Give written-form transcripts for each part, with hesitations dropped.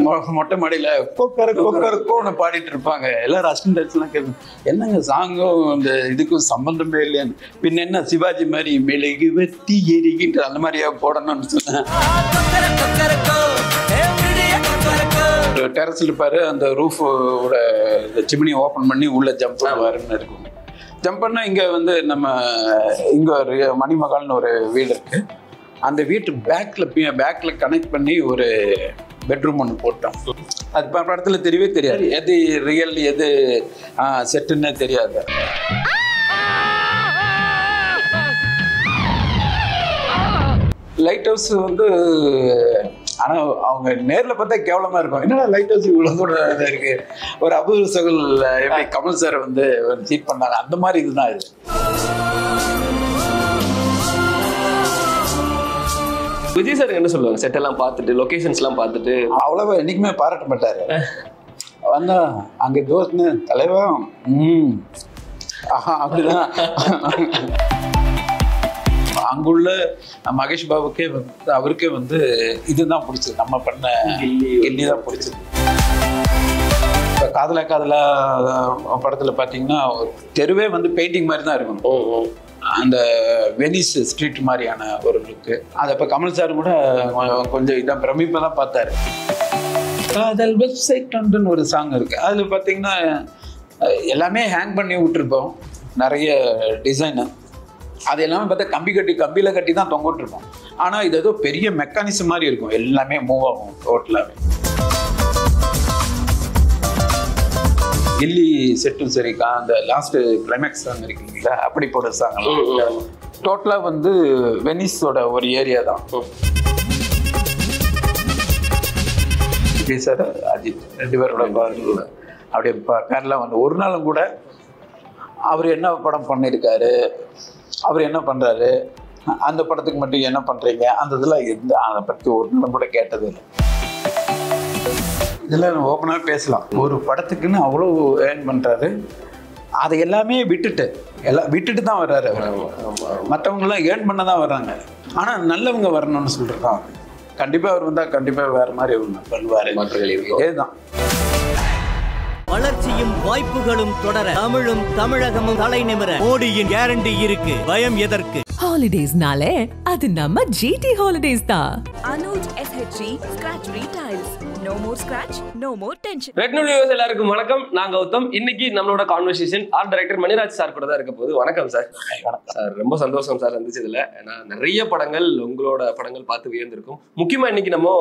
மொட்டை மாடியில் கொக்கரக்கோன்னு பாடிட்டு இருப்பாங்க. எல்லாரும் அசிஸ்டன்ட்ஸ்லாம் கேட்கும், என்னங்க சாங்கும் இந்த இதுக்கும் சம்பந்தமே இல்லையான்னு. பின்ன என்ன சிவாஜி மாதிரி மெழுகு வெத்தி எரிகின்ற அந்த மாதிரியா போடணும்னு சொன்னேன். டெரஸ்ல இருப்பாரு, அந்த ரூஃபோட சிம்னி ஓப்பன் பண்ணி உள்ள ஜம்ப் பண்ணுவாருன்னு இருக்கும். ஜம்ப் பண்ணா இங்க வந்து நம்ம இங்க ஒரு மணிமகால்னு ஒரு வீடு இருக்கு. அந்த வீட்டு பேக்ல கனெக்ட் பண்ணி ஒரு பெட்ரூம் ஒன்று போட்டோம். அது படத்துல தெரியவே தெரியாது, எது ரியல் எது செட்டுன்னு தெரியாது. லைட் ஹவுஸ் வந்து ஆனா அவங்க நேர்ல பார்த்தா கேவலமா இருக்கும். என்னடா லைட் ஹவுஸ் இவ்வளவு தூரம் இருக்கு. ஒரு அபூர்வ சகல் எப்படி கமல் சார் வந்து சீட் பண்ணாங்க, அந்த மாதிரி இதுதான் இது. விஜய் சார் என்ன சொல்லுவாங்க? செட் எல்லாம் பார்த்துட்டு லொகேஷன்ஸ் எல்லாம் பார்த்துட்டு அவ்வளவா என்னைக்குமே பாராட்ட மாட்டாரு. வந்தா அங்க தோஸ்னு தலைவா அப்படிதான். அங்குள்ள மகேஷ் பாபுக்கே வந்து அவருக்கே வந்து இதுதான் பிடிச்சது, நம்ம பண்ண கில்லி தான் பிடிச்சது. இப்போ காதலா படத்துல பாத்தீங்கன்னா தெருவே வந்து பெயிண்டிங் மாதிரி தான் இருக்கும். அந்த வெனிஸ் ஸ்ட்ரீட் மாதிரியான ஒரு லுக்கு. அதை இப்போ கமல் சார் கூட கொஞ்சம் இதான் பிரமிப்பை தான் பார்த்தாரு. காதல் வெப்சைட்னு ஒரு சாங் இருக்கு. அதில் பார்த்தீங்கன்னா எல்லாமே ஹேங் பண்ணி விட்டுருப்போம், நிறைய டிசைனு. அது எல்லாமே பார்த்தா கம்பியில் கட்டி தான் தொங்க விட்டுருப்போம். ஆனால் இது ஏதோ பெரிய மெக்கானிசம் மாதிரி இருக்கும், எல்லாமே மூவ் ஆகும் டோட்டலாகவே. கில்லி செட்டும் சரிக்கா அந்த லாஸ்ட் கிளைமேக்ஸ் சாங் இருக்குங்களா, அப்படி போட சாங் டோட்டலா வந்து வெனிஸோட ஒரு ஏரியா தான். விஜய் சார் அஜித் 2 பேரோட அப்படியே பேர்லாம் வந்து ஒரு நாளும் கூட அவர் என்ன படம் பண்ணியிருக்காரு, அவர் என்ன பண்றாரு, அந்த படத்துக்கு மட்டும் என்ன பண்றீங்க, அந்த இதெல்லாம் அதை பற்றி ஒரு நாளும் கூட கேட்டது இல்லை. இதெல்லாம் ஓப்பனாக பேசலாம். ஒரு படத்துக்குன்னு அவ்வளோ ஏர்ன் பண்ணுறாரு. அதை எல்லாமே விட்டுட்டு தான் வர்றாரு. மற்றவங்களாம் ஏர்ன் பண்ண தான் வர்றாங்க. ஆனால் நல்லவங்க வரணும்னு சொல்லிருக்காங்க. கண்டிப்பாக அவர் வந்தால் கண்டிப்பாக வேறு மாதிரி பண்ணுவார். இதுதான் வளர்ச்சியும் வாய்ப்புகளும் தொடர தமிழும் தமிழகமும் தலை நிமிர மோடியின் கேரண்டி இருக்கு. பயம் எதற்கு? ஹாலிடேஸ்னாலே அது நம்ம GT ஹாலிடேஸ் தான். Anuj SHG scratch free tiles. No more scratch, no more tension. Red new viewers எல்லாருக்கும் வணக்கம். நான் கௌதம். இன்னைக்கு நம்மளோட conversation art director Maniraj sir கூட தான் இருக்க போகுது. வணக்கம் சார். சார் ரொம்ப சந்தோஷம் சார் சந்திச்சதுல. ஏன்னா நிறைய படங்கள் உங்களோட படங்கள் பார்த்து வியந்திருக்கும். முக்கியமா இன்னைக்கு நம்ம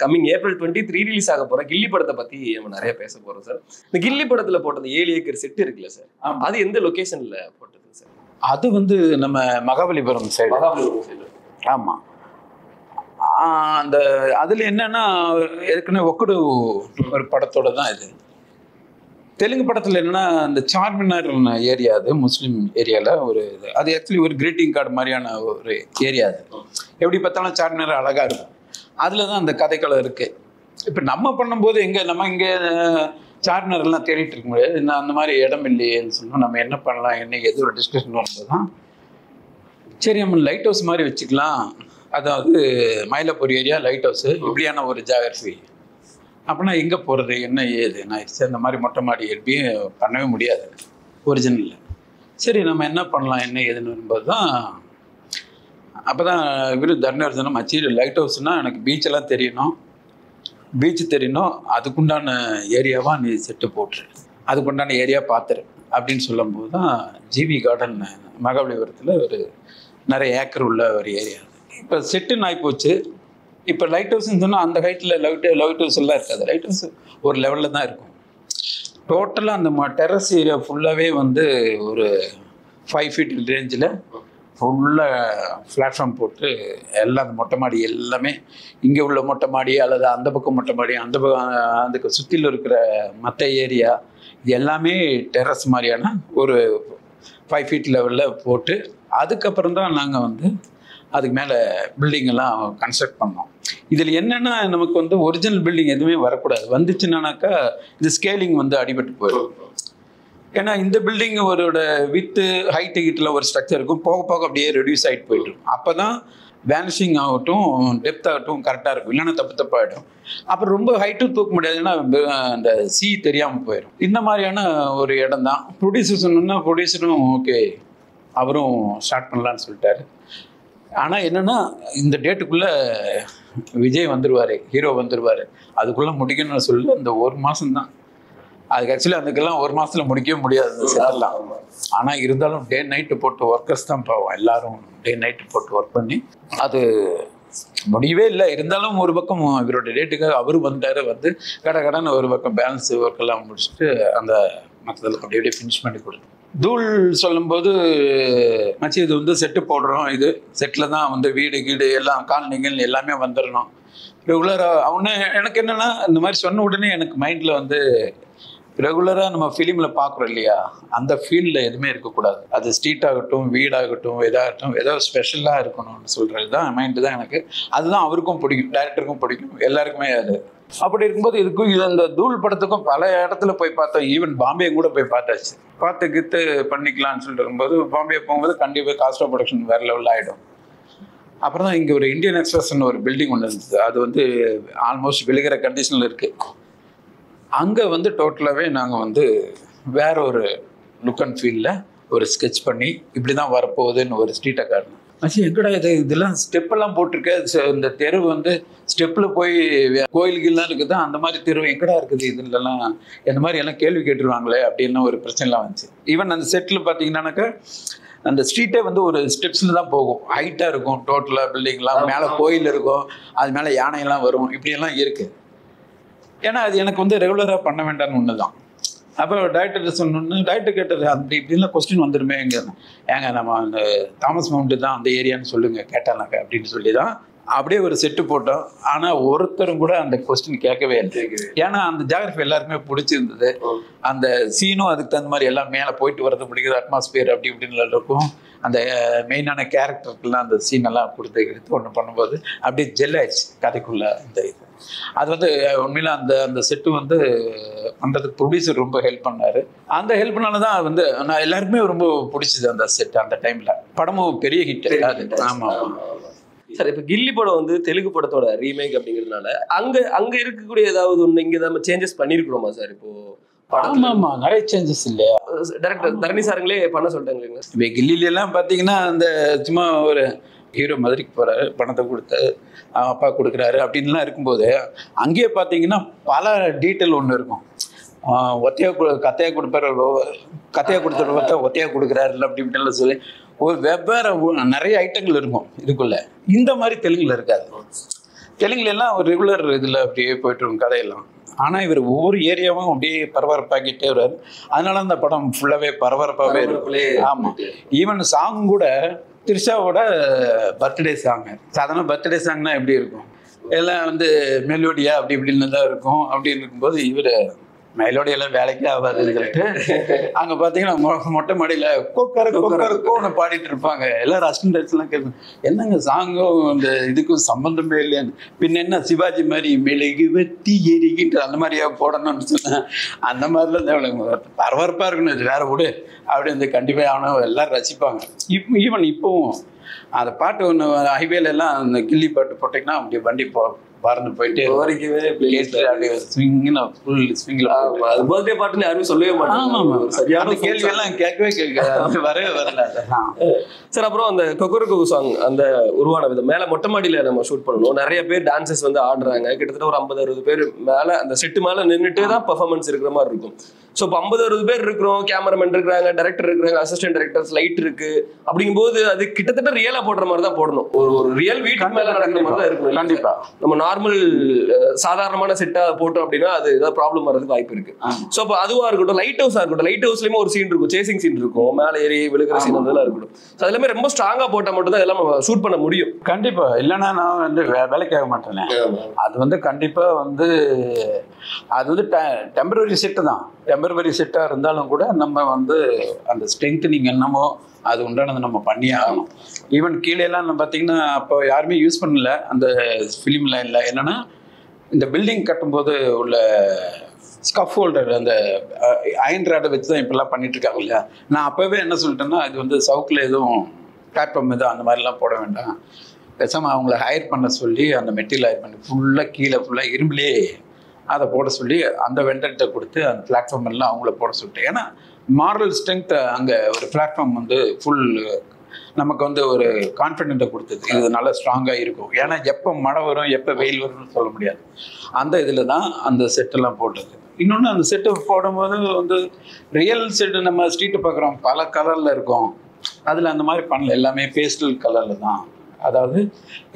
கம்மிங் April 23 ரிலீஸ் ஆக போற கில்லி படத்தை பத்தி நம்ம நிறைய பேச போறோம் சார். இந்த கில்லி படத்துல போட்டது 7 ஏக்கர் செட் இருக்குல்ல சார், அது எந்த லொகேஷன்ல போட்டது சார்? அது வந்து நம்ம மகாபலிபுரம் சைடு. ஆமா. அந்த அதுல என்னன்னா ஏற்கனவே ஒக்கடு ஒரு படத்தோட தான் இது. தெலுங்கு படத்துல என்னன்னா இந்த சார்மினார் ஏரியா, அது முஸ்லீம் ஏரியால ஒரு இது. அது ஆக்சுவலி ஒரு கிரீட்டிங் கார்டு மாதிரியான ஒரு ஏரியா. அது எப்படி பார்த்தாலும் சார்மினார் அழகா இருக்கும். அதுல தான் அந்த கதைக்களம் இருக்கு. இப்ப நம்ம பண்ணும்போது நம்ம இங்க சார்மினார் எல்லாம் தேடிட்டு இருக்க முடியாது. நான் அந்த மாதிரி இடம் இல்லையேன்னு சொன்னோம். நம்ம என்ன பண்ணலாம், என்னைக்கு எது ஒரு டிஸ்கஷன் வரும்போது தான் சரி நம்ம லைட் ஹவுஸ் மாதிரி வச்சுக்கலாம். அதாவது மயிலாப்பூர் ஏரியா லைட் ஹவுஸு, இப்படியான ஒரு ஜாகிரபி. அப்படின்னா எங்கே போகிறது, என்ன ஏது ஆயிடுச்சு. அந்த மாதிரி மொட்டை மாடி எப்படியும் பண்ணவே முடியாது ஒரிஜினலில். சரி நம்ம என்ன பண்ணலாம், என்ன ஏதுன்னு வரும்போது தான் அப்போ தான் இவர் தர்ணர்ஜனம் ஆச்சு. லைட் ஹவுஸ்னால் எனக்கு பீச்செல்லாம் தெரியணும், அதுக்குண்டான ஏரியாவாக நீ செட்டு போட்டுரு, அதுக்குண்டான ஏரியா பார்த்துரு அப்படின்னு சொல்லும்போது தான் ஜிவி கார்டன் மகாபலிபுரத்தில் ஒரு நிறைய ஏக்கர் உள்ள ஒரு ஏரியா. இப்போ செட்டுன்னு ஆகி போச்சு. இப்போ லைட் ஹவுஸ்ன்னு சொன்னால் அந்த ஹைட்டில் லைட் ஹவுஸ் எல்லாம் இருக்காது. லைட் ஹவுஸ் ஒரு லெவலில் தான் இருக்கும். டோட்டலாக அந்த டெரஸ் ஏரியா ஃபுல்லாகவே வந்து ஒரு 5 feet ரேஞ்சில் ஃபுல்லாக பிளாட்ஃபார்ம் போட்டு எல்லாம் அந்த மொட்டை மாடி எல்லாமே இங்கே உள்ள மொட்டை மாடி அல்லது அந்த பக்கம் மொட்டை மாடி, அந்த பக்கம் அதுக்கு சுற்றிலும் இருக்கிற மற்ற ஏரியா இது எல்லாமே டெரஸ் மாதிரியான ஒரு 5 feet லெவலில் போட்டு அதுக்கப்புறம் தான் நாங்கள் வந்து அதுக்கு மேலே பில்டிங் எல்லாம் கன்ஸ்ட்ரக்ட் பண்ணோம். இதில் என்னென்னா நமக்கு வந்து ஒரிஜினல் பில்டிங் எதுவுமே வரக்கூடாது. வந்துச்சுன்னாக்கா இந்த ஸ்கேலிங் வந்து அடிபட்டு போயிடும். ஏன்னா இந்த பில்டிங் ஒரு வித்து ஹைட்டு கிட்டில் ஒரு ஸ்ட்ரக்சர் இருக்கும், போக போக அப்படியே ரெடியூஸ் ஆகிட்டு போயிடும். அப்போ தான் வேனிஷிங் ஆகட்டும் டெப்த் ஆகட்டும் கரெக்டாக இருக்கும், இல்லைன்னா தப்பாகிடும். அப்புறம் ரொம்ப ஹைட்டும் தூக்க முடியாதுன்னா அந்த சி தெரியாமல் போயிடும். இந்த மாதிரியான ஒரு இடம் தான். ப்ரொடியூசர் சொன்னோன்னா ப்ரொடியூசரும் ஓகே அவரும் ஸ்டார்ட் பண்ணலான்னு சொல்லிட்டாரு. ஆனால் என்னென்னா இந்த டேட்டுக்குள்ளே விஜய் வந்துடுவார், ஹீரோ வந்துடுவார், அதுக்குள்ளே முடிக்கணும்னு சொல்லி அந்த ஒரு மாதம்தான். அதுக்கு ஆக்சுவலி அதுக்கெல்லாம் ஒரு மாதத்தில் முடிக்கவே முடியாது செட்டெல்லாம். ஆனால் இருந்தாலும் டே நைட்டு போட்டு ஒர்க்கர்ஸ் தான் போவோம், எல்லாரும் டே நைட்டு போட்டு ஒர்க் பண்ணி அது முடியவே இல்லை. இருந்தாலும் ஒரு பக்கம் இவரோட டேட்டுக்காக அவரு வந்துட்டாரு, வந்து கடைன்னு ஒரு பக்கம் பேலன்ஸ் ஒர்க்கெல்லாம் முடிச்சுட்டு அந்த மற்றதில் அப்படி அப்படியே ஃபினிஷ் பண்ணி கொடுத்தோம். தூள் சொல்லும்போது மச்சி இது வந்து செட்டு போடுறோம், இது செட்டில் தான் வந்து வீடு கீடு எல்லாம் காலனிகள் எல்லாமே வந்துடணும் ரெகுலராக. அவனு எனக்கு என்னென்னா இந்த மாதிரி சொன்ன உடனே எனக்கு மைண்டில் வந்து ரெகுலராக நம்ம ஃபிலிமில் பார்க்குறோம் இல்லையா, அந்த ஃபீல்டில் எதுவுமே இருக்கக்கூடாது. அது ஸ்ட்ரீட் ஆகட்டும் வீடாகட்டும் எதாகட்டும் ஏதோ ஸ்பெஷலாக இருக்கணும்னு சொல்கிறது தான் மைண்டு தான் எனக்கு. அதுதான் அவருக்கும் பிடிக்கும், டைரக்டருக்கும் பிடிக்கும், எல்லாருக்குமே அது. அப்படி இருக்கும்போது இதுக்கும் இது இந்த தூள் படத்துக்கும் பல இடத்துல போய் பார்த்தோம். ஈவன் பாம்பே கூட போய் பார்த்தாச்சு. பார்த்துக்கிட்டு பண்ணிக்கலான்னு சொல்லிட்டு இருக்கும்போது பாம்பே போகும்போது கண்டிப்பாக காஸ்ட் ஆஃப் ப்ரொடக்ஷன் வேறு லெவலில் ஆகிடும். அப்புறம் தான் இங்கே ஒரு இந்தியன் எக்ஸ்பிரஸ்ன்னு ஒரு பில்டிங் ஒன்று இருந்தது, அது வந்து ஆல்மோஸ்ட் விழுகிற கண்டிஷனில் இருக்குது. அங்கே வந்து டோட்டலாகவே நாங்கள் வந்து வேற ஒரு லுக் அண்ட் ஃபீலில் ஒரு ஸ்கெட்ச் பண்ணி இப்படி தான் வரப்போகுதுன்னு ஒரு ஸ்ட்ரீட்டை காட்டணும். ஆச்சு எங்கடா இதெல்லாம் ஸ்டெப்பெல்லாம் போட்டிருக்க, இந்த தெரு வந்து ஸ்டெப்பில் போய் கோயில்கள்லாம் இருக்குது, அந்த மாதிரி தெரு எங்கடா இருக்குது இதுலலாம், இந்த மாதிரி எல்லாம் கேள்வி கேட்டுருவாங்களே அப்படின்னு ஒரு பிரச்சனைலாம் வந்துச்சு. ஈவன் அந்த செட்டில் பார்த்தீங்கன்னாக்கா அந்த ஸ்ட்ரீட்டே வந்து ஒரு ஸ்டெப்ஸில் தான் போகும், ஹைட்டாக இருக்கும், டோட்டலாக பில்டிங்லாம் மேலே கோயில் இருக்கும், அது மேலே யானையெல்லாம் வரும், இப்படியெல்லாம் இருக்குது. ஏன்னா அது எனக்கு வந்து ரெகுலராக பண்ண வேண்டாம்னு ஒன்று தான். அப்போ டைரக்டர் சொன்னோன்னு டைரக்டர் கேட்டது அப்படி இப்படிலாம் கொஸ்டின் வந்துடுமே ஏங்க நம்ம அந்த தாமஸ் மவுண்ட்டு தான் அந்த ஏரியான்னு சொல்லுங்கள் கேட்டானாக்க அப்படின்னு சொல்லி தான் அப்படியே ஒரு செட்டு போட்டோம். ஆனால் ஒருத்தரும் கூட அந்த கொஸ்டின் கேட்கவே இல்லை. ஏன்னா அந்த ஜியாகிரஃபி எல்லாருக்குமே பிடிச்சிருந்தது, அந்த சீனும் அதுக்கு தகுந்த மாதிரி எல்லாம் மேலே போயிட்டு வரது பிடிக்குது, அட்மாஸ்பியர் அப்படி இப்படின்னு இருக்கும். அந்த மெயினான கேரக்டருக்கெல்லாம் அந்த சீனெல்லாம் எடுத்து ஒன்று பண்ணும்போது அப்படியே ஜெல் ஆயிடுச்சு கதைக்குள்ள. அந்த இது அது வந்து உண்மையில அந்த செட்டு வந்து பண்ணுறதுக்கு ப்ரொடியூசர் ரொம்ப ஹெல்ப் பண்ணார். அந்த ஹெல்ப்னால தான் வந்து நான் எல்லாருக்குமே ரொம்ப பிடிச்சிது அந்த செட். அந்த டைமில் படமும் பெரிய ஹிட் அது. ஆமாம் சார். இப்போ கில்லி படம் வந்து தெலுங்கு படத்தோட ரீமேக் அப்படிங்கிறதுனால அங்கே இருக்கக்கூடிய ஏதாவது ஒன்று இங்கே நம்ம சேஞ்சஸ் பண்ணியிருக்கிறோமா சார்? இப்போ ஆமா நிறைய சேஞ்சஸ் இல்லையா? டைரக்டர் தரணி சாருங்களே பண்ண சொல்லிட்டாங்க. இப்போ கில்லிலாம் பார்த்தீங்கன்னா அந்த சும்மா ஒரு ஹீரோ மதுரைக்கு போகிறாரு, பணத்தை கொடுத்து அப்பா கொடுக்குறாரு அப்படின்லாம் இருக்கும்போது அங்கேயே பார்த்தீங்கன்னா பல டீட்டெயில் ஒன்று இருக்கும். கத்தையாக கொடுப்பாரு, கத்தையாக கொடுத்துட்டு பார்த்தா ஒத்தையாக கொடுக்குறாரு இல்லை அப்படி இப்படின்லாம் சொல்லி ஒரு வெவ்வேறு நிறைய ஐட்டங்கள் இருக்கும் இதுக்குள்ள. இந்த மாதிரி தெலுங்குல இருக்காது. தெலுங்குல எல்லாம் ஒரு ரெகுலர் இதில் அப்படியே போயிட்டு இருக்கும் கதையெல்லாம். ஆனால் இவர் ஒவ்வொரு ஏரியாவும் அப்படியே பரபரப்பாக்கிட்டே வருவார். அதனால அந்த படம் ஃபுல்லாகவே பரபரப்பாகவே இருக்கும். ஆமாம், ஈவன் சாங் கூட த்ரிஷாவோட பர்த்டே சாங். சாதாரண பர்த்டே சாங்னா எப்படி இருக்கும், எல்லாம் வந்து மெலோடியா அப்படி இப்படின்னு தான் இருக்கும். அப்படின்னு இருக்கும்போது இவர் மெலோடியெல்லாம் வேலைக்கே ஆகாதுன்னு சொல்லிட்டு அங்கே பார்த்தீங்கன்னா மொட்டை மாடியில் கோன்னு பாடிட்டு இருப்பாங்க. எல்லாரும் அசிஸ்டன்ட்ஸ்லாம் கேட்கும், என்னங்க சாங்கும் இந்த இதுக்கும் சம்மந்தமே இல்லையான்னு. பின்ன என்ன சிவாஜி மாதிரி மெழுகு வெட்டி எரிகின்ற அந்த மாதிரியா போடணும்னு சொன்னேன். அந்த மாதிரிலாம் பரபரப்பாக இருக்குன்னு வேற விடு அப்படி கண்டிப்பாக ஆனால் எல்லாரும் ரசிப்பாங்க. ஈவன் இப்போவும் அந்த பாட்டு ஒன்று ஹைவேல எல்லாம் அந்த கில்லி பாட்டு போட்டிங்கன்னா அப்படி வண்டி பறந்து போயிட்டு பர்த்டே பாட்டுன்னு யாரும் சொல்லவே மாட்டாங்க. கேள்வி எல்லாம் கேட்கவே வரவே வரல சார். அப்புறம் அந்த கொக்கரக்கோ சாங் அந்த உருவான விதம் மேல மொட்டை மாடியில நம்ம ஷூட் பண்ணணும். நிறைய பேர் டான்சஸ் வந்து ஆடுறாங்க. கிட்டத்தட்ட ஒரு 50-60 பேர் மேல அந்த செட்டு மேல நின்றுட்டே தான் பெர்ஃபார்மன்ஸ் இருக்கிற மாதிரி இருக்கும். ஸோ இப்போ 50-60 பேர் இருக்கிறோம், கேமராமேன் இருக்கிறாங்க, டைரக்டர் இருக்கிறாங்க, அசிஸ்டன்ட் டைரக்டர்ஸ், லைட் இருக்கு. அப்படிங்கும்போது அது கிட்டத்தட்ட ரியலா போடுற மாதிரி தான் போடணும். ஒரு ரியல் வீட்டுக்கு மேல நடக்கிற மாதிரி தான் இருக்கும். கண்டிப்பா நம்ம நார்மல் சாதாரணமான செட்டா போட்டோம் அப்படின்னா அது ஏதாவது ப்ராப்ளம் வரதுக்கு வாய்ப்பு இருக்கு. ஸோ அப்போ அதுவா இருக்கட்டும், லைட் ஹவுஸா இருக்கட்டும், லைட் ஹவுஸ்லயுமே ஒரு சீன் இருக்கும், சேசிங் சீன் இருக்கும், மேலே ஏறி விழுகிற சீன் அதெல்லாம் இருக்கட்டும். ஸோ அதெல்லாமே ரொம்ப ஸ்ட்ராங்கா போட்டால் மட்டும் தான் எல்லாம் ஷூட் பண்ண முடியும். கண்டிப்பா, இல்லைன்னா நான் வந்து வேலைக்காக மாட்டேன். அது வந்து கண்டிப்பா வந்து அது வந்து டெம்பரரி செட்டு தான். டெம்பரரி செட்டாக இருந்தாலும் கூட நம்ம வந்து அந்த ஸ்ட்ரென்த்னிங் என்னமோ அது உண்டானது நம்ம பண்ணி ஆகணும். ஈவன் கீழேலாம் நம்ம பார்த்தீங்கன்னா அப்போ யாருமே யூஸ் பண்ணல அந்த ஃபிலிமில். இல்லை என்னென்னா இந்த பில்டிங் கட்டும்போது உள்ள ஸ்கஃப் ஹோல்டர் அந்த அயன் ராடை வச்சு தான் இப்பெல்லாம் பண்ணிட்டு இருக்காங்க இல்லையா. நான் அப்போவே என்ன சொல்லிட்டேன்னா இது வந்து சவுக்கில் எதுவும் பிளாட்ஃபார்ம் எதுவும் அந்த மாதிரிலாம் போட வேண்டாம், பேசாமல் அவங்கள ஹையர் பண்ண சொல்லி அந்த மெட்டீரியல் ஹையர் பண்ணி ஃபுல்லாக கீழே ஃபுல்லாக இரும்புலே அதை போட சொல்லி அந்த வெண்டர்கிட்ட கொடுத்து அந்த பிளாட்ஃபார்ம் எல்லாம் அவங்கள போட சொல்லிட்டு. ஏன்னா மாரல் ஸ்ட்ரென்த் அங்கே ஒரு பிளாட்ஃபார்ம் வந்து ஃபுல் நமக்கு வந்து ஒரு கான்ஃபிடென்ட்டை கொடுத்தது. இது நல்லா ஸ்ட்ராங்காக இருக்கும். ஏன்னா எப்போ மழை வரும் எப்போ வெயில் வரும்னு சொல்ல முடியாது. அந்த இதில் தான் அந்த செட்டெல்லாம் போட்டது. இன்னொன்று அந்த செட்டு போடும்போது வந்து ரியல் செட்டு நம்ம ஸ்ட்ரீட்டை பார்க்குறோம் பல கலரில் இருக்கும். அதில் அந்த மாதிரி பண்ணல, எல்லாமே பேஸ்டல் கலரில் தான். அதாவது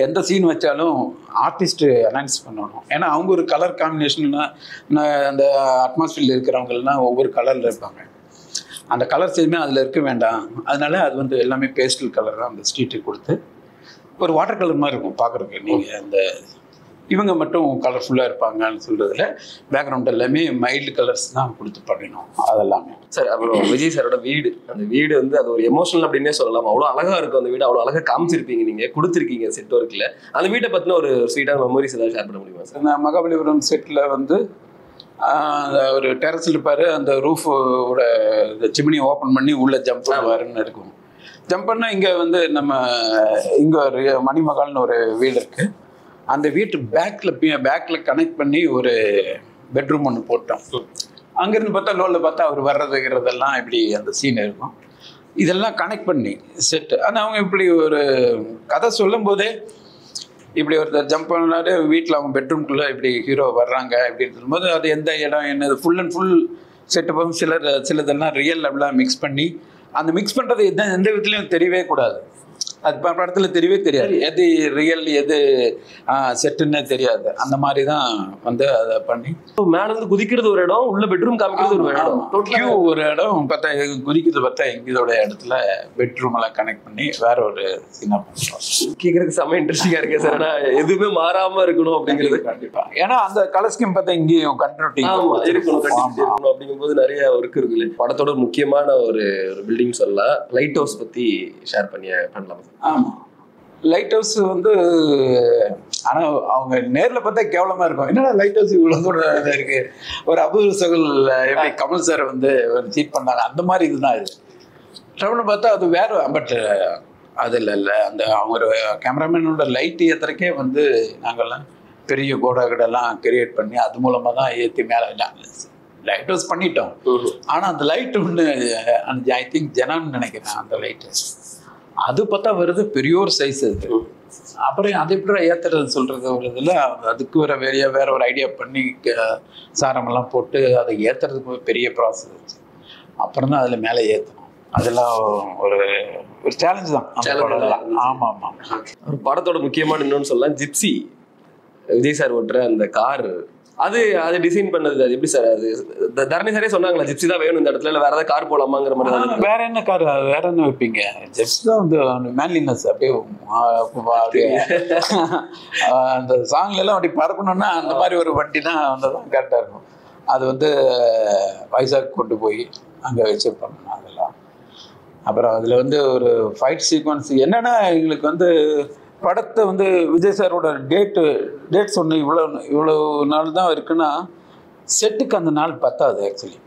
எந்த சீன் வச்சாலும் ஆர்டிஸ்ட்டு அனௌன்ஸ் பண்ணணும். ஏன்னா அவங்க ஒரு கலர் காம்பினேஷன்னா அந்த அட்மாஸ்பியரில் இருக்கிறவங்கலாம் ஒவ்வொரு கலரில் இருப்பாங்க. அந்த கலர்ஸ் எதுவுமே அதில் இருக்க வேண்டாம். அதனால அது வந்து எல்லாமே பேஸ்டல் கலர் தான் அந்த ஸ்ட்ரீட்டுக்கு கொடுத்து ஒரு வாட்டர் கலர் மாதிரி இருக்கும் பார்க்குறதுக்கு. நீங்கள் அந்த இவங்க மட்டும் கலர்ஃபுல்லாக இருப்பாங்கன்னு சொல்கிறதுல பேக்ரவுண்ட் எல்லாமே மைல்டு கலர்ஸ் தான் கொடுத்து பண்ணணும் அதெல்லாமே. சார் அப்புறம் விஜய் சாரோட வீடு, அந்த வீடு வந்து அது ஒரு எமோஷனல் அப்படின்னே சொல்லலாம். அவ்வளோ அழகாக இருக்கும் அந்த வீடு, அவ்வளோ அழகாக காமிச்சிருப்பீங்க, நீங்கள் கொடுத்துருக்கீங்க செட் ஒர்க்கில். அந்த வீட்டை பற்றின ஒரு ஸ்வீட்டான மெமரிஸ் ஏதாவது ஷேர் பண்ண முடியுமா சார்? நான் மகாபலிபுரம் செட்டில் வந்து ஒரு டெரஸில் இருப்பார். அந்த ரூஃபோட சிமினி ஓப்பன் பண்ணி உள்ளே ஜம்ப் பண்ணுவாருன்னு இருக்கும். ஜம்ப் பண்ணால் இங்கே வந்து நம்ம இங்கே ஒரு மணிமகால்னு ஒரு வீடு இருக்குது. அந்த வீட்டு பேக்கில் கனெக்ட் பண்ணி ஒரு பெட்ரூம் ஒன்று போட்டோம். அங்கேருந்து பார்த்தா லோவில் பார்த்தா அவர் வர்றதுங்கிறதெல்லாம் இப்படி அந்த சீன் இருக்கும். இதெல்லாம் கனெக்ட் பண்ணி செட்டு. ஆனால் அவங்க இப்படி ஒரு கதை சொல்லும் போதே இப்படி ஒருத்தர் ஜம்ப் பண்ணாரு வீட்டில் அவங்க பெட்ரூம்குள்ளே இப்படி ஹீரோ வர்றாங்க இப்படின்னு சொல்லும்போது அது எந்த இடம் என்னது ஃபுல் அண்ட் ஃபுல் செட்டப்பும் சிலதெல்லாம் ரியல் லெவலாக மிக்ஸ் பண்ணி அந்த மிக்ஸ் பண்ணுறது எந்த விதத்துலையும் தெரியவே கூடாது. அது படத்தில் தெரியவே தெரியாது எது ரியல் எது செட்டுன்னே தெரியாது. அந்த மாதிரி தான் வந்து அதை பண்ணி மேலேருந்து குதிக்கிறது ஒரு இடம், உள்ள பெட்ரூம் காமிக்கிறது ஒரு இடம், கியூ ஒரு இடம் பார்த்தா குதிக்கிறது பார்த்தா எங்களோட இடத்துல பெட்ரூம் எல்லாம் கனெக்ட் பண்ணி வேற ஒரு சீனா பண்ணுறோம். கேட்கறதுக்கு செம்ம இன்ட்ரெஸ்டிங்காக இருக்கு சார். ஆனால் எதுவுமே மாறாமல் இருக்கணும் அப்படிங்கிறது கண்டிப்பாக. ஏன்னா அந்த கலர் ஸ்கீம் பார்த்தா இங்கேயும் கண்டினியூட்டி இருக்கணும் அப்படிங்கும்போது நிறைய ஒர்க் இருக்குல்ல. படத்தோட முக்கியமான ஒரு பில்டிங் சொல்லலாம். லைட் ஹவுஸ் பற்றி ஷேர் பண்ணலாம். ஆமாம், லைட் ஹவுஸ் வந்து ஆனால் அவங்க நேரில் பார்த்தா கேவலமாக இருக்கும். என்னடா லைட் ஹவுஸ் இவ்வளோ தூரம் இருக்கு. ஒரு அபூர்வ சகல் எப்படி கமல் சார் வந்து ஒரு சீட் பண்ணாங்க அந்த மாதிரி இதுதான் இது. ட்ரவல்னு பார்த்தா அது வேறு. பட் அதில் இல்லை அந்த அவங்க ஒரு கேமராமேனோட லைட் ஏற்றுறக்கே வந்து நாங்கள்லாம் பெரிய கோடாகடெல்லாம் கிரியேட் பண்ணி அது மூலமாக தான் ஏற்றி மேலே லைட் ஹவுஸ் பண்ணிட்டோம். ஆனால் அந்த லைட் ஒன்று ஐ திங்க் ஜனான்னு நினைக்கிறேன். அந்த லைட்டு அது பார்த்தா வருது பெரிய ஒரு சைஸ் அது. அப்புறம் அதை எப்படி ஏற்றுறது சொல்கிறது ஒரு இதில் அதுக்கு வேற ஒரு ஐடியா பண்ணி சாரமெல்லாம் போட்டு அதை ஏற்றுறதுக்கு பெரிய ப்ராசஸ் இருந்துச்சு. அப்புறம் தான் அதில் மேலே ஏற்றணும். அதெல்லாம் ஒரு சேலஞ்சு தான். ஆமாம் ஆமாம். ஒரு படத்தோட முக்கியமான இன்னொன்று சொல்லலாம், ஜிப்சி விஜய் சார் ஓட்டுற அந்த கார், அது டிசைன் பண்ணது அது எப்படி சார்? அது தரணி சாரே சொன்னாங்களா ஜிப்சி தான் வேணும் இந்த இடத்துல, இல்லை வேற ஏதாவது கார் போலாமாங்கிற மாதிரி? வேற என்ன கார் வேற என்ன வைப்பீங்க? ஜிப்சி தான் வந்து மேன்லினஸ் அப்படியே அந்த சாங்ல எல்லாம் அப்படி பறக்கணும்னா அந்த மாதிரி ஒரு வண்டி தான் வந்ததான் கரெக்டாக இருக்கும். அது வந்து வைசாக் கொண்டு போய் அங்கே வச்சு பண்ணணும் அதெல்லாம். அப்புறம் அதில் வந்து ஒரு ஃபைட் சீக்வன்ஸ் என்னன்னா எங்களுக்கு வந்து படத்தை வந்து விஜய் சாரோட டேட்ஸ் ஒன்று இவ்வளோ நாள் தான் இருக்குன்னா செட்டுக்கு அந்த நாள் பத்தாது ஆக்சுவலி.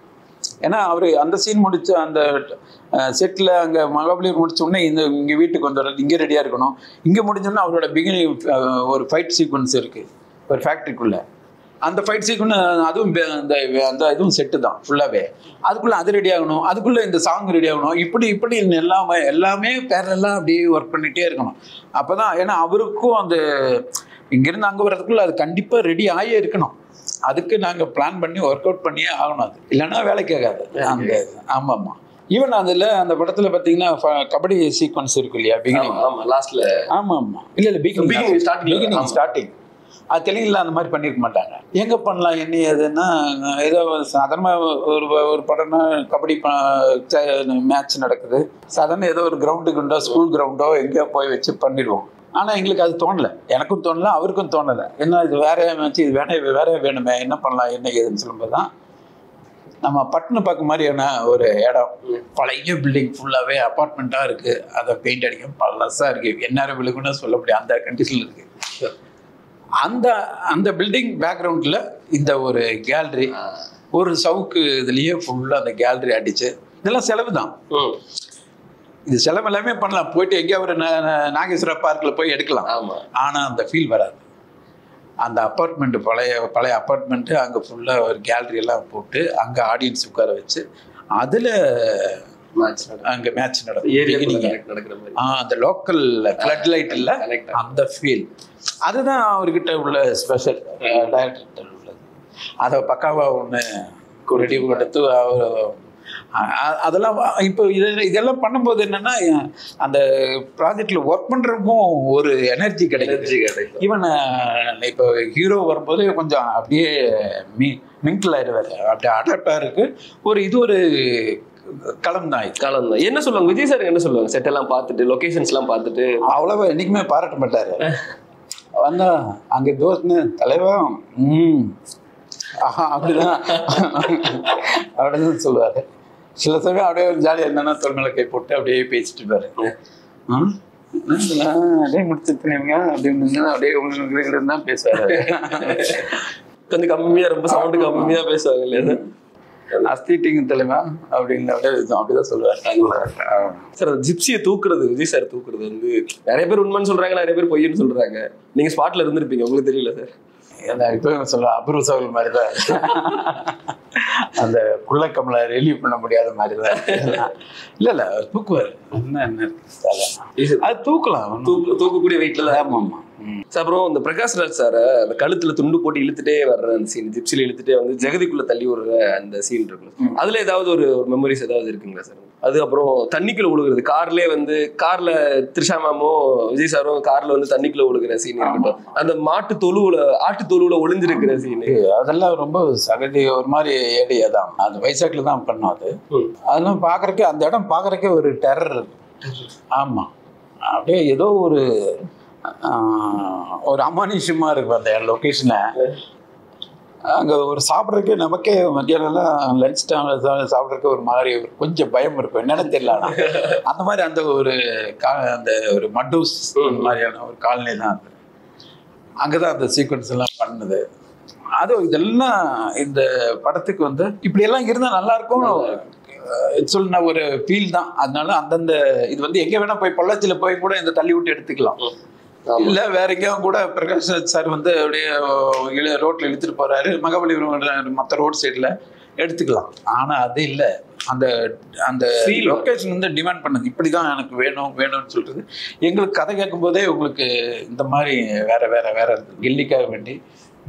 ஏன்னா அவர் அந்த சீன் முடிச்சு அந்த செட்டில் அங்கே மகாபலிபுரம் முடிச்ச உடனே இங்கே வீட்டுக்கு வந்துடுறது, இங்கே ரெடியாக இருக்கணும். இங்கே முடிஞ்சோன்னா அவரோட பிகினிங் ஒரு ஃபைட் சீக்வன்ஸ் இருக்குது ஒரு ஃபேக்ட்ரிக்குள்ளே. அந்த ஃபைட் சீக்வன்ஸ் அதுவும் அந்த இதுவும் செட்டு தான் ஃபுல்லாகவே. அதுக்குள்ளே அது ரெடி ஆகணும், அதுக்குள்ளே இந்த சாங் ரெடி ஆகணும். இப்படி எல்லாமே பேரலாம் அப்படியே ஒர்க் பண்ணிகிட்டே இருக்கணும். அப்போ தான் ஏன்னா அவருக்கும் அந்த இங்கேருந்து அங்கே வர்றதுக்குள்ளே அது கண்டிப்பாக ரெடி ஆகியே இருக்கணும். அதுக்கு நாங்கள் பிளான் பண்ணி ஒர்க் அவுட் பண்ணியே ஆகணும். அது இல்லைன்னா வேலைக்கு ஆகாது அந்த. ஆமாம் ஆமாம். ஈவன் அதில் அந்த படத்தில் பார்த்தீங்கன்னா கபடி சீக்வன்ஸ் இருக்கு இல்லையா பிகினிங் லாஸ்ட்டில். ஆமாம் ஆமாம். இல்லை பிகினிங் ஸ்டார்டிங் அது தெலுங்குல அந்த மாதிரி பண்ணியிருக்க மாட்டாங்க. எங்கே பண்ணலாம் என்ன ஏதுன்னா ஏதோ சாதாரணமாக ஒரு படம்னா கபடி மேட்ச் நடக்குது, சாதாரண ஏதோ ஒரு கிரவுண்டுக்குண்டோ ஸ்கூல் கிரவுண்டோ எங்கேயோ போய் வச்சு பண்ணிடுவோம். ஆனால் எங்களுக்கு அது தோணலை, எனக்கும் தோணலை அவருக்கும் தோணலை. என்ன இது வேற மேட்ச், இது வேற வேணுமே என்ன பண்ணலாம் என்ன ஏதுன்னு சொல்லும்போது தான் நம்ம பட்டுன்னு பார்க்க மாதிரியான ஒரு இடம், பழைய பில்டிங் ஃபுல்லாகவே அப்பார்ட்மெண்ட்டாக இருக்குது. அதை பெயிண்ட் அடிக்க பழசாக இருக்குது, எந்நேரம் விழுகுன்னு சொல்ல முடியாது அந்த கண்டிஷனில் இருக்குது. அந்த பில்டிங் பேக்ரவுண்டில் இந்த ஒரு கேலரி, ஒரு சவுக்கு இதுலேயே ஃபுல்லாக அந்த கேலரி அடிச்சு இதெல்லாம் செலவு தான். இது செலவு எல்லாமே பண்ணலாம், போயிட்டு எங்கேயோ ஒரு நாகேஸ்வர பார்க்கில் போய் எடுக்கலாம். ஆனால் அந்த ஃபீல் வராது. அந்த அப்பார்ட்மெண்ட்டு பழைய அப்பார்ட்மெண்ட்டு அங்கே ஃபுல்லாக ஒரு கேலரி எல்லாம் போட்டு அங்கே ஆடியன்ஸ் உட்கார வச்சு அதில் அங்கே மேட்ச் நடக்கும். அந்த லோக்கல் ஃப்ளட் லைட் இல்லை, அந்த ஃபீல் அதுதான் அவர்கிட்ட உள்ள ஸ்பெஷல் டைரக்டர் உள்ளது. அதை பக்காவாக ஒன்று ரெடி கொடுத்து அவர் அதெல்லாம் இப்போ இதெல்லாம் பண்ணும்போது என்னன்னா அந்த ப்ராஜெக்ட்ல ஒர்க் பண்றதுக்கும் ஒரு எனர்ஜி கிடைக்கும். ஈவன் இப்போ ஹீரோ வரும்போது கொஞ்சம் அப்படியே மிங்கிள் ஆயிடுவாரு, அப்படியே அடாப்டா இருக்கு. ஒரு களம் தான் என்ன சொல்லுவாங்க விஜய் சார்? என்ன சொல்லுவாங்க? செட் எல்லாம் பார்த்துட்டு லொகேஷன்ஸ் எல்லாம் பார்த்துட்டு அவ்வளவா என்னைக்குமே பாராட்ட மாட்டாரு. வந்தா அங்க தோஸ்னு தலைவா அப்படிதான் அப்படிதான் சொல்லுவாரு. சில சமயம் அப்படியே ஜாலியாக இருந்தானா தோல் மேலே கை போட்டு அப்படியே பேசிட்டு இருப்பாரு. அப்படியே முடிச்சுங்க அப்படின்னு அப்படியே உங்களுக்கு தான் பேசுவாரு. கொஞ்சம் கம்மியா, ரொம்ப சவுண்டு கம்மியா பேசுவாங்க இல்லையா? அஸ்தீட்டிங் தலைவா அப்படின்னு அப்படிதான் சொல்லுவாரு சார். ஜிப்சியை தூக்குறது, விஜய் சார் தூக்குறது வந்து நிறைய பேர் உண்மைன்னு சொல்றாங்க, நிறைய பேர் பொய்ன்னு சொல்றாங்க. நீங்க ஸ்பாட்ல இருந்திருப்பீங்க, உங்களுக்கு தெரியல சார்? இப்போ சொல்லுவேன் அபூர்வ சகோதரர் மாதிரி தான் அந்த குள்ளக்கமலை ரிலீவ் பண்ண முடியாத மாதிரி தான். இல்ல தூக்குவார், என்ன அது தூக்கலாம், தூக்கக்கூடிய வெயிட்ல தான். ஆமா ஆமா. அப்புறம் இந்த பிரகாஷ் ராஜ் சார அந்த கழுத்துல துண்டு போட்டு இழுத்துட்டே வர்ற அந்த சீன், ஜிப்சில இழுத்துட்டே வந்து ஜெகதிக்குள்ள தள்ளி விடுற அந்த சீன் இருக்கு. அதுல ஏதாவது ஒரு மெமரிஸ் ஏதாவது இருக்குங்களா சார்? அது அப்புறம் தண்ணிக்குள்ள விழுகுறது, கார்லயே வந்து கார்ல த்ரிஷா மேமும் விஜய் சாரும் கார்ல வந்து தண்ணிக்குள்ள விழுகிற சீன் இருக்கட்டும், அந்த ஆட்டு தொழுவுல ஒளிஞ்சிருக்கிற சீன், அதெல்லாம் ரொம்ப சகதி ஒரு மாதிரி ஏடியா தான். அது வைசாக்ல தான் பண்ணோம். அதெல்லாம் பாக்குறதுக்கு அந்த இடம் பாக்குறதுக்கே ஒரு டெரர் இருக்கு. ஆமா, அப்படியே ஏதோ ஒரு அமானுஷமா இருக்கும் அந்த லொகேஷனை. அங்கே ஒரு சாப்பிட்றதுக்கு நமக்கே மத்தியானம்லாம் லஞ்ச் டைமில் சாப்பிட்றதுக்கு ஒரு மாதிரி கொஞ்சம் பயம் இருக்கும், என்னன்னு தெரியல. அந்த மாதிரி அந்த ஒரு மட்டூஸ் மாதிரியான ஒரு காலனி தான் அது. அங்கே தான் அந்த சீக்வன்ஸ் எல்லாம் பண்ணுது. இதெல்லாம் இந்த படத்துக்கு வந்து இப்படியெல்லாம் இருந்தால் நல்லா இருக்கும் சொல்லின ஒரு ஃபீல் தான். அதனால அந்தந்த இது வந்து எங்கே வேணா போய் பொள்ளாச்சியில் போய் கூட இந்த தள்ளி விட்டு எடுத்துக்கலாம். இல்ல வேற எங்கேயும் கூட பிரகாஷ் சார் வந்து அப்படியே ரோட்ல இழுத்துட்டு போறாரு, மகாபலிபுரம் மற்ற ரோட் சைட்ல எடுத்துக்கலாம். ஆனா அது இல்லை, அந்த அந்த லொக்கேஷன் வந்து டிமாண்ட் பண்ணது இப்படிதான் எனக்கு வேணும்னு சொல்றது. எங்களுக்கு கதை கேட்கும் போதே உங்களுக்கு இந்த மாதிரி வேற கில்லிக்காக வேண்டி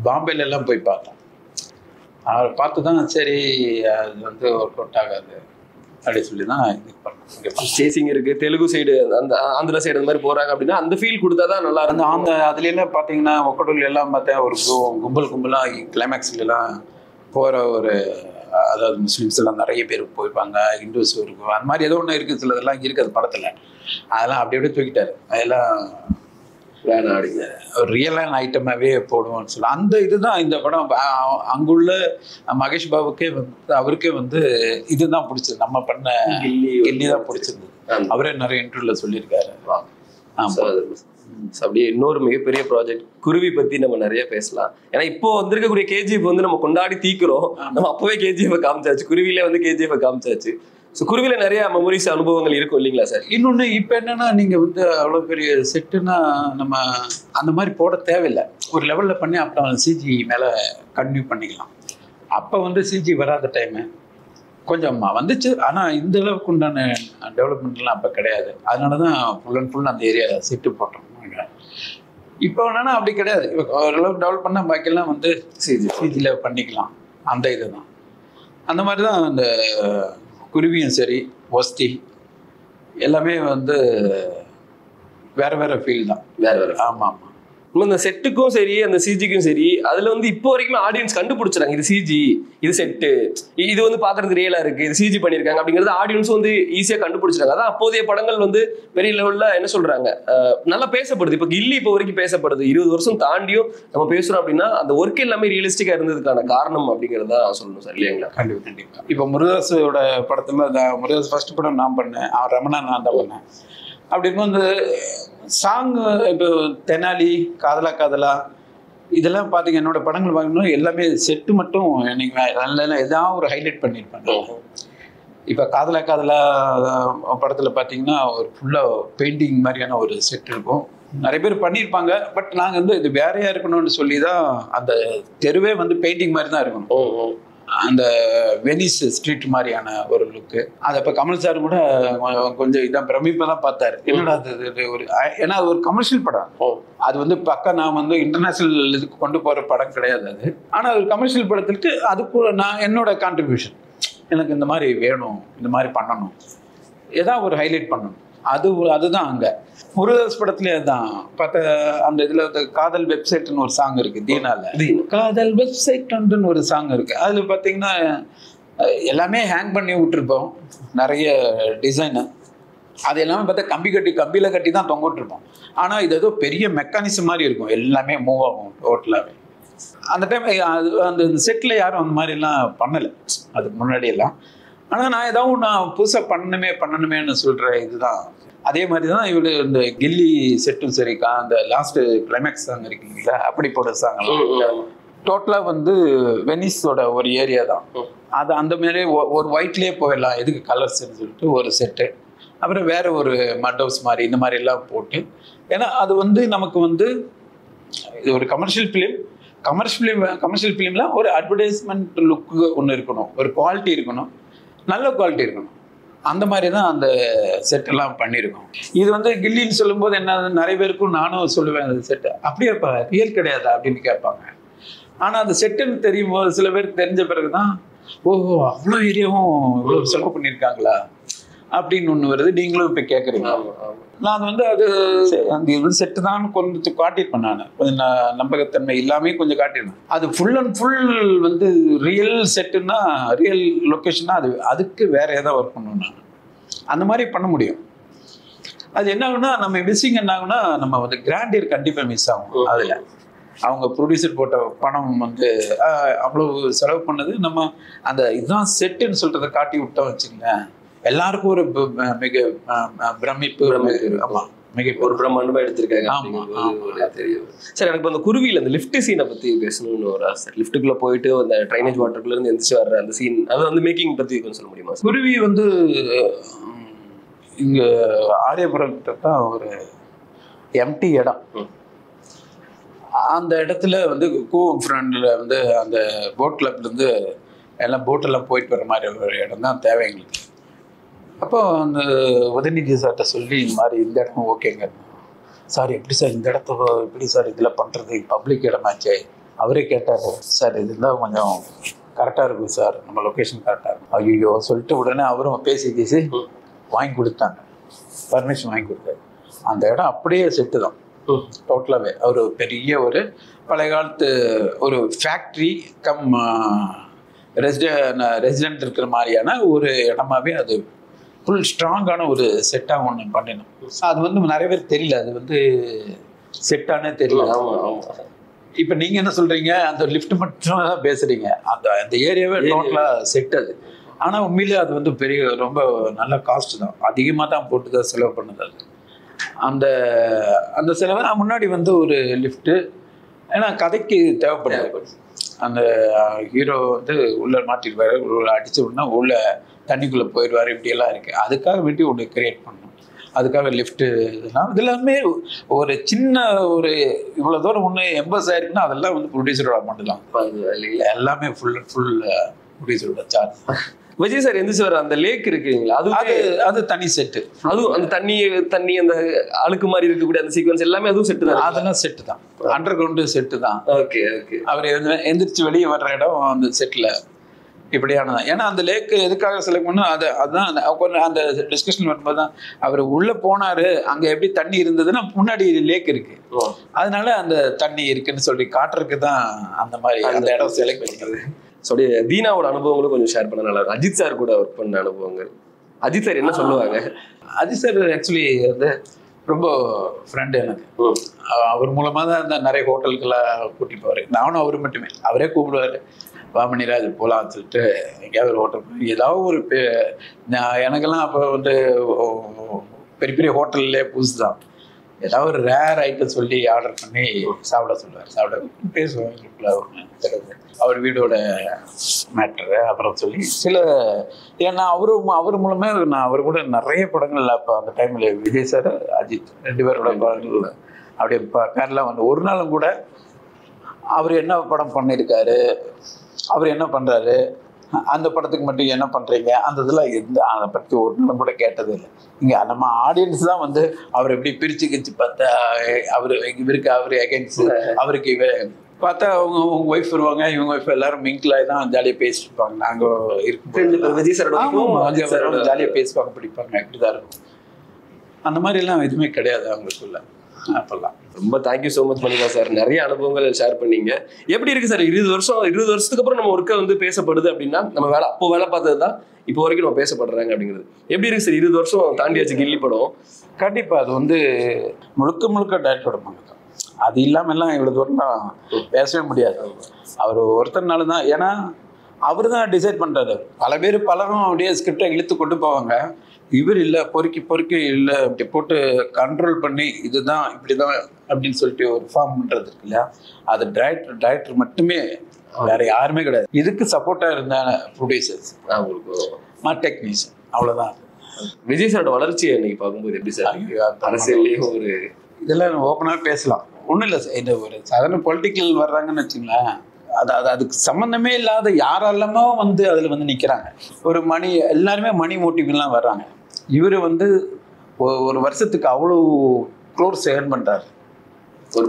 பாம்பேல எல்லாம் போய் பார்த்தோம். அவரை பார்த்துதான் சரி அது வந்து ஒர்க் அவுட் ஆகாது அப்படின்னு சொல்லி தான் இது பண்ணோம். சேசிங் இருக்கு, தெலுங்கு சைடு அந்த ஆந்திரா சைடு அந்த மாதிரி போறாங்க அப்படின்னா அந்த ஃபீல் கொடுத்தாதான் நல்லா இருக்கும். அந்த அதுல எல்லாம் பாத்தீங்கன்னா ஒக்கடூர்ல எல்லாம் பார்த்தா ஒரு கும்பலா கிளைமேக்ஸ்ல எல்லாம் போற அதாவது முஸ்லிம்ஸ் எல்லாம் நிறைய பேர் போயிருப்பாங்க, ஹிந்துஸ் இருக்கும், அந்த மாதிரி ஏதோ ஒன்று இருக்குது. சிலதெல்லாம் இருக்குது படத்துல. அதெல்லாம் அப்படியே தூக்கிட்டாரு. அதெல்லாம் வேணாம் அப்படிங்க, ஒரு ரியலான ஐட்டமாகவே போடுவோம்னு சொல்லி அந்த இதுதான் இந்த படம். அங்குள்ள மகேஷ் பாபுக்கே வந்து அவருக்கே வந்து இதுதான் பிடிச்சது, நம்ம பண்ண கில்லி தான் பிடிச்சிருந்தது. அவரே நிறைய இன்டர்வியூல சொல்லியிருக்காரு. அப்படியே இன்னொரு மிகப்பெரிய ப்ராஜெக்ட் குருவி பத்தி நம்ம நிறைய பேசலாம். ஏன்னா இப்போ வந்திருக்கக்கூடிய கேஜிஎஃப் வந்து நம்ம கொண்டாடி தீக்குறோம். நம்ம அப்பவே கேஜிஎஃப் காமிச்சாச்சு, குருவில வந்து கேஜிஎஃப் காமிச்சாச்சு. ஸோ குருவில நிறைய மெமரிஸ் அனுபவங்கள் இருக்கும் இல்லைங்களா சார்? இன்னொன்று இப்போ என்னன்னா நீங்கள் வந்து அவ்வளோ பெரிய செட்டுன்னா நம்ம அந்த மாதிரி போட தேவையில்லை, ஒரு லெவலில் பண்ணி அப்புறம் சிஜி மேலே கன்டினியூ பண்ணிக்கலாம். அப்போ வந்து சிஜி வராத டைமு கொஞ்சம் வந்துச்சு, ஆனால் இந்த அளவுக்கு உண்டான டெவலப்மெண்ட்லாம் அப்போ கிடையாது. அதனால தான் ஃபுல் அண்ட் ஃபுல் அந்த ஏரியா செட்டு போட்டோம். இப்போ என்னன்னா அப்படி கிடையாது, இப்போ ஓரளவுக்கு டெவலப் பண்ணால் பாக்கியெல்லாம் வந்து சிஜியில் பண்ணிக்கலாம். அந்த இதுதான் அந்த மாதிரி தான் அந்த குருவியும் சரி ஒஸ்தி எல்லாமே வந்து வேற ஃபீல் தான். வேற ஆமாம் ஆமாம். இந்த செட்டுக்கும் சரி அந்த சிஜிக்கும் சரி அதுல வந்து இப்போ வரைக்கும் ஆடியன்ஸ் கண்டுபிடிச்சிடாங்க, இது சிஜி இது செட்டு, இது வந்து பாக்குறதுக்கு ரியலா இருக்கு, இது சிஜி பண்ணிருக்காங்க அப்படிங்கிறது ஆடியன்ஸ் வந்து ஈஸியா கண்டுபிடிச்சிட்டாங்க. அதான் அப்போதைய படங்கள் வந்து பெரிய லெவல்ல என்ன சொல்றாங்க நல்லா பேசப்படுது. இப்போ கில்லி இப்போ வரைக்கும் பேசப்படுது, 20 வருஷம் தாண்டியும் நம்ம பேசுறோம் அப்படின்னா அந்த ஒர்க் எல்லாமே ரியலிஸ்டிக்கா இருந்ததுக்கான காரணம் அப்படிங்கிறதா சொல்லணும் சார் இல்லைங்களா? கண்டிப்பா. இப்போ முருகதாஸோட படத்துல முருகதாஸ் ஃபர்ஸ்ட் படம் நான் பண்ணேன், ரமணா நான் தான் பண்ணேன். அப்படின்னு வந்து சாங் இப்போ தெனாலி காதலா இதெல்லாம் பார்த்தீங்க, என்னோட படங்கள் பார்க்கணும் எல்லாமே செட்டு மட்டும் எனக்கு நல்லா எதாவது ஒரு ஹைலைட் பண்ணியிருப்பாங்க. இப்போ காதலா காதலா படத்தில் பார்த்தீங்கன்னா ஒரு ஃபுல்லாக பெயிண்டிங் மாதிரியான ஒரு செட் இருக்கும். நிறைய பேர் பண்ணியிருப்பாங்க. பட் நாங்கள் வந்து இது வேறையா இருக்கணும்னு சொல்லி தான் அந்த தெருவே வந்து பெயிண்டிங் மாதிரி தான் இருக்கணும். அந்த வெனிஸ் ஸ்ட்ரீட் மாதிரியான ஒரு லுக்கு. அதை இப்போ கமல் சார் கூட கொஞ்சம் இதான் பிரமிப்பை தான் பார்த்தாரு. என்னடா அது ஒரு, ஏன்னா அது ஒரு கமர்ஷியல் படம். அது வந்து பக்கம் நான் வந்து இன்டர்நேஷனல் இதுக்கு கொண்டு போகிற படம் கிடையாது அது. ஆனால் ஒரு கமர்ஷியல் படத்துக்கு அதுக்கு நான் என்னோட கான்ட்ரிபியூஷன், எனக்கு இந்த மாதிரி வேணும், இந்த மாதிரி பண்ணணும், ஏதாவது ஒரு ஹைலைட் பண்ணணும். அதுதான் அங்கே முருகதாஸ் படத்துலேயே தான் பார்த்த. அந்த இதில் காதல் வெப்சைட்னு ஒரு சாங் இருக்குது, தீனால காதல் வெப்சைட்ன்னு ஒரு சாங் இருக்குது. அதில் பார்த்தீங்கன்னா எல்லாமே ஹேங் பண்ணி விட்டுருப்போம், நிறைய டிசைனு. அது எல்லாமே பார்த்தா கம்பியில் கட்டி தான் தொங்க விட்டுருப்போம். ஆனால் இது ஏதோ பெரிய மெக்கானிசம் மாதிரி இருக்கும், எல்லாமே மூவ் ஆகும் டோட்டலாகவே. அந்த டைம் அது அந்த செட்டில் யாரும் அந்த மாதிரிலாம் பண்ணலை அதுக்கு முன்னாடியெல்லாம். ஆனால் நான் ஏதாவது நான் புதுசாக பண்ணணுமேன்னு சொல்கிற இதுதான். அதே மாதிரி தான் இவரு இந்த கில்லி செட்டும் சரிக்கா, அந்த லாஸ்ட் கிளைமேக்ஸ் சாங் இருக்குங்களா, அப்படி போட சாங்கெல்லாம் டோட்டலாக வந்து வெனிஸோட ஒரு ஏரியா தான் அது. அந்த மாதிரி ஒரு ஒயிட்லேயே போயிடலாம், எதுக்கு கலர்ஸ்ன்னு சொல்லிட்டு ஒரு செட்டு. அப்புறம் வேற ஒரு மட் ஹவுஸ் மாதிரி இந்த மாதிரி எல்லாம் போட்டு, ஏன்னா அது வந்து நமக்கு வந்து இது ஒரு கமர்ஷியல் ஃபிலிமில் ஒரு அட்வர்டைஸ்மெண்ட் லுக்கு ஒன்று இருக்கணும், ஒரு குவாலிட்டி இருக்கணும், நல்ல குவாலிட்டி இருக்கணும். அந்த மாதிரி தான் அந்த செட்டெல்லாம் பண்ணியிருக்கோம். இது வந்து கில்லின்னு சொல்லும்போது என்ன, நிறைய பேருக்கும் நானும் சொல்லுவேன் அந்த செட்டு அப்படியேப்பா ரியல் கிடையாதா அப்படின்னு கேட்பாங்க. ஆனால் அந்த செட்டுன்னு தெரியும் போது சில பேருக்கு தெரிஞ்ச பிறகு தான் ஓஹோ அவ்வளோ ஏரியாவும் இவ்வளோ செலவு பண்ணியிருக்காங்களா அப்படின்னு ஒன்று வருது. நீங்களும் இப்போ கேட்குறீங்க. நான் வந்து அது அந்த இது செட்டு தான் கொஞ்சம் காட்டியிருப்பேன். நான் கொஞ்சம் நம்பகத்தன்மை எல்லாமே கொஞ்சம் காட்டியிருந்தேன். அது ஃபுல் அண்ட் ஃபுல் வந்து ரியல் செட்டுன்னா, ரியல் லொக்கேஷன்னா அதுக்கு வேற ஏதாவது ஒர்க் பண்ணணும். நான் அந்த மாதிரி பண்ண முடியும். அது என்ன ஆகுனா, நம்ம மிஸ்ஸிங் என்ன ஆகுனா, நம்ம வந்து கிராண்டியர் கண்டிப்பாக மிஸ் ஆகும். அதில் அவங்க ப்ரொடியூசர் போட்ட பணம் வந்து அவ்வளோ செலவு பண்ணது, நம்ம அந்த இதுதான் செட்டுன்னு சொல்கிறத காட்டி விட்டோம் வச்சுங்களேன், எல்லாருக்கும் ஒரு மிக பிரமிப்பு. ஆமாம், மிக ஒரு பிரம்மாண்டமா எடுத்திருக்காங்க. தெரியும் சார். எனக்கு அந்த குருவியில் அந்த லிஃப்ட் சீனை பத்தி பேசணும்னு ஒரு ஆசை. லிஃப்ட்டுக்குள்ள போயிட்டு அந்த ட்ரைனேஜ் வாட்டருக்குள்ள இருந்து எந்திரிச்சு வர்ற அந்த சீன், அது வந்து மேக்கிங் பத்தி கொஞ்சம் சொல்ல முடியுமா? குருவி வந்து இங்க ஆரியபுரத்தை தான் ஒரு எம்டி இடம். அந்த இடத்துல வந்து கூவம் ஃப்ரண்டில் வந்து அந்த போட் கிளப்லேருந்து எல்லாம் போட்டெல்லாம் போயிட்டு வர மாதிரி ஒரு இடம் தான் தேவை எங்களுக்கு. அப்போ அந்த உதயநிதி சார்கிட்ட சொல்லி இந்த மாதிரி இந்த இடம் ஓகேங்க சார், எப்படி சார் இந்த இடத்த எப்படி சார் இதில் பண்ணுறது, பப்ளிக் இடமாச்சே. அவரே கேட்டார், சார் இது இருந்தால் கொஞ்சம் கரெக்டாக இருக்கும் சார், நம்ம லொக்கேஷன் கரெக்டாக இருக்கும். ஐயோ சொல்லிட்டு உடனே அவரும் பேசி வாங்கி கொடுத்தாங்க, பர்மிஷன் வாங்கி கொடுத்தாரு. அந்த இடம் அப்படியே செட்டு தான் டோட்டலாகவே. ஒரு பெரிய ஒரு பழைய காலத்து ஒரு ஃபேக்ட்ரி கம் ரெசிடென்ட் இருக்கிற மாதிரியான ஒரு இடமாவே அது ஃபுல் ஸ்ட்ராங்கான ஒரு செட்டாக ஒன்று பண்ணினோம். அது வந்து நிறைய பேர் தெரியல, அது வந்து செட்டானே தெரியல. இப்போ நீங்கள் என்ன சொல்கிறீங்க, அந்த லிஃப்ட் மட்டும் தான் பேசுகிறீங்க, அந்த ஏரியாவே டோட்டலாக செட் அது. ஆனால் உண்மையிலே அது வந்து பெரிய ரொம்ப நல்ல காஸ்ட் தான், அதிகமாக தான் போட்டு தான் செலவு பண்ணுது. அது அந்த செலவு முன்னாடி வந்து ஒரு லிஃப்ட்டு, ஏன்னா கதைக்கு தேவைப்படாது. அந்த ஹீரோ வந்து உள்ளே மாட்டிடுவார், உள்ள அடிச்சு விடனா உள்ள தண்ணிக்குள்ளே போயிடுவார், இப்படியெல்லாம் இருக்குது. அதுக்காக வேண்டி ஒன்று கிரியேட் பண்ணணும், அதுக்காக லிஃப்ட்டு இதெல்லாமே ஒரு சின்ன ஒரு இவ்வளோ தூரம் ஒன்று எம்பஸ் ஆயிருக்குன்னா அதெல்லாம் வந்து ப்ரொடியூசரோட மட்டும்தான். எல்லாமே ஃபுல் ப்ரொடியூசரோட சார்ஜ். விஜய் சார் எந்திரிச்சு வர அந்த லேக் இருக்குங்களா, அது தனி செட்டு. அதுவும் அந்த தண்ணி அந்த அழுக்கு மாதிரி இருக்கக்கூடிய அந்த சீக்வன்ஸ் எல்லாமே அதுவும் செட்டு தான். அதெல்லாம் செட்டு தான், அண்டர் கிரவுண்டு செட்டு தான். ஓகே ஓகே. அவர் எந்திரிச்சு வெளியே வர்ற இடம் அந்த செட்டில் இப்படியானதான். ஏன்னா அந்த லேக்கு எதுக்காக செலக்ட் பண்ணோம், அதுதான் கொஞ்சம் அந்த டிஸ்கஷன் வரும்போது தான் அவர் உள்ளே போனார். அங்கே எப்படி தண்ணி இருந்ததுன்னா முன்னாடி லேக் இருக்கு, அதனால அந்த தண்ணி இருக்குன்னு சொல்லி காட்டுறதுக்கு தான் அந்த மாதிரி அந்த இடம் செலக்ட் பண்ணிக்கிறது. ஸோ தீனாவோட அனுபவங்களும் கொஞ்சம் ஷேர் பண்ண நல்லா இருக்கும். அஜித் சார் கூட ஒர்க் பண்ண அனுபவங்கள், அஜித் சார் என்ன சொல்லுவாங்க? அஜித் சார் ஆக்சுவலி வந்து ரொம்ப ஃப்ரெண்டு எனக்கு. அவர் மூலமாக தான் இந்த நிறைய ஹோட்டலுக்கெல்லாம் கூட்டிட்டு போவார். நானும் அவர் மட்டுமே, அவரே கூப்பிடுவார், வாமணிராஜ் போகலான்னு சொல்லிட்டு எங்கேயாவது ஒரு ஹோட்டல் ஏதாவது ஒரு எனக்கெல்லாம் அப்போ வந்து பெரிய பெரிய ஹோட்டல்லே புதுசு தான், ஏதாவது ஒரு ரேர் ஐட்டம் சொல்லி ஆர்டர் பண்ணி சாப்பிட சொல்லுவார். பேசுவோம் எங்களுக்குள்ள. அவர் வீடோட மேட்ரு அப்புறம் சொல்லி சில ஏன்னா அவர் மூலமே நான் அவர் கூட நிறைய படங்கள் அப்போ அந்த டைமில் விஜய் சார் அஜித் 2 பேரோட படங்கள் அப்படியே பேரெலாம் வந்து ஒரு நாளும் கூட அவர் என்ன படம் பண்ணியிருக்காரு, அவர் என்ன பண்ணுறாரு, அந்த படத்துக்கு மட்டும் என்ன பண்ணுறீங்க, அந்த இதெல்லாம் அதை பற்றி ஒரு நாளும் கூட கேட்டது இல்லை. இங்கே நம்ம ஆடியன்ஸ் தான் வந்து அவர் எப்படி பிரித்து பார்த்தா இவருக்கு அவர் அகேன்ஸ்ட் அவருக்கு இவர் பார்த்தா அவங்க ஒய்ஃப் வருவாங்க, இவங்க ஒய்ஃப் எல்லாரும் மிங்கிளாகி தான் ஜாலியாக பேசிப்பாங்க. நாங்கள் இருக்கும் விஜய் சார் ஜாலியாக பேசுவாங்க, பிடிப்பாங்க, இப்படி தான் இருக்கும். அந்த மாதிரிலாம் எதுவுமே கிடையாது அவங்களுக்குள்ள அப்பெல்லாம். ரொம்ப thank you so much Manika sir, நிறைய அனுபவங்கள் ஷேர் பண்ணீங்க. எப்படி இருக்கு சார் 20 வருஷத்துக்கு அப்புறம் நம்ம ஒர்க்கை வந்து பேசப்படுது அப்படின்னா நம்ம அப்போ வேலை பார்த்தது தான் இப்போ வரைக்கும் நம்ம பேசப்படுறாங்க அப்படிங்கிறது எப்படி இருக்கு சார்? 20 வருஷம் தாண்டியாச்சு கில்லி படம். கண்டிப்பாக அது வந்து முழுக்க டைரக்டரோட பங்கு தான். அது இல்லாமல்லாம் இவ்வளோ தூரம்லாம் பேசவே முடியாது. அவர் ஒருத்தர்னால தான், ஏன்னா அவர் தான் டிசைட் பண்ணுறாரு. பலரும் அப்படியே ஸ்கிரிப்டை இழுத்து கொண்டு போவாங்க. இவர் இல்லை பொறுக்கி இல்லை இப்படி போட்டு கண்ட்ரோல் பண்ணி இதுதான் இப்படி தான் அப்படின்னு சொல்லிட்டு ஒரு ஃபார்ம் பண்ணுறது இருக்கு இல்லையா, அது டைரக்டர் மட்டுமே, வேற யாருமே கிடையாது. இதுக்கு சப்போர்ட்டாக இருந்தாங்க ப்ரொடியூசர்ஸ், டெக்னீஷியன், அவ்வளோதான். விஜய் சாரோட வளர்ச்சியை இன்னைக்கு பார்க்கும்போது எப்படி சார்? அரசியல்லையும் ஒரு இதெல்லாம் ஓப்பனாக பேசலாம், ஒன்றும் இல்லை சார். இந்த ஒரு சாதாரண பொலிட்டிக்கல் வர்றாங்கன்னு வச்சுங்களேன், அதுக்கு சம்மந்தமே இல்லாத யாரெல்லாமோ வந்து அதில் வந்து நிற்கிறாங்க. ஒரு எல்லாருமே மணி மோட்டிவ்லாம் வர்றாங்க. இவர் வந்து ஒரு வருஷத்துக்கு அவ்வளோ க்ரோர்ஸ் ஏர்ன் பண்ணுறாரு. ஒரு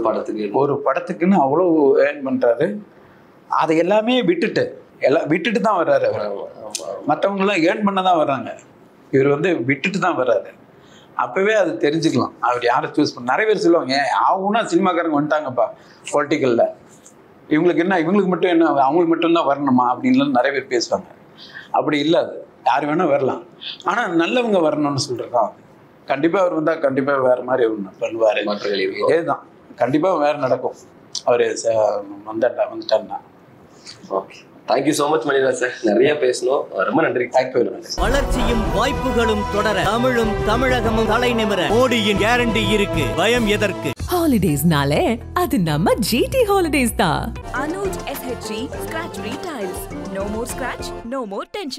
படத்துக்குன்னு அவ்வளோ ஏர்ன் பண்ணுறாரு. அதை எல்லாமே விட்டுட்டு தான் வர்றாரு. மற்றவங்களாம் ஏர்ன் பண்ண தான் வர்றாங்க, இவர் வந்து விட்டுட்டு தான் வர்றாரு. அப்போவே அது தெரிஞ்சுக்கலாம் அவர் யாரை சூஸ் பண்ண. நிறைய பேர் சொல்லுவாங்க, ஆகுனா சினிமாக்காரங்க வந்துட்டாங்கப்பா பொலிட்டிக்கலில், இவங்களுக்கு மட்டும் என்ன, அவங்களுக்கு மட்டும்தான் வரணுமா அப்படின்லாம் நிறைய பேர் பேசுவாங்க. அப்படி இல்லை, அது யார் வேணால் வரலாம், ஆனால் நல்லவங்க வரணும்னு சொல்கிறதான். கண்டிப்பாக அவர் வந்தால் கண்டிப்பாக வேறு மாதிரி ஒன்று பண்ணுவார். இதே தான் கண்டிப்பாக வேறு நடக்கும் அவர் வந்துட்டாருன்னா. Okay, thank you so much Maniraj sir, நிறைய பேசணும். ரொம்ப நன்றி. Thank you very much. வளர்ச்சியும் வாய்ப்புகளும் தொடர தமிழும் தமிழகமும் தலை நிமிர மோடியின் கேரண்டி இருக்கு. பயம் எதற்கு? ஹாலிடேஸ்னாலே அது நம்ம GT Holidays தான். Anuj SHG Scratch Free Tiles. No more scratch, no more tension.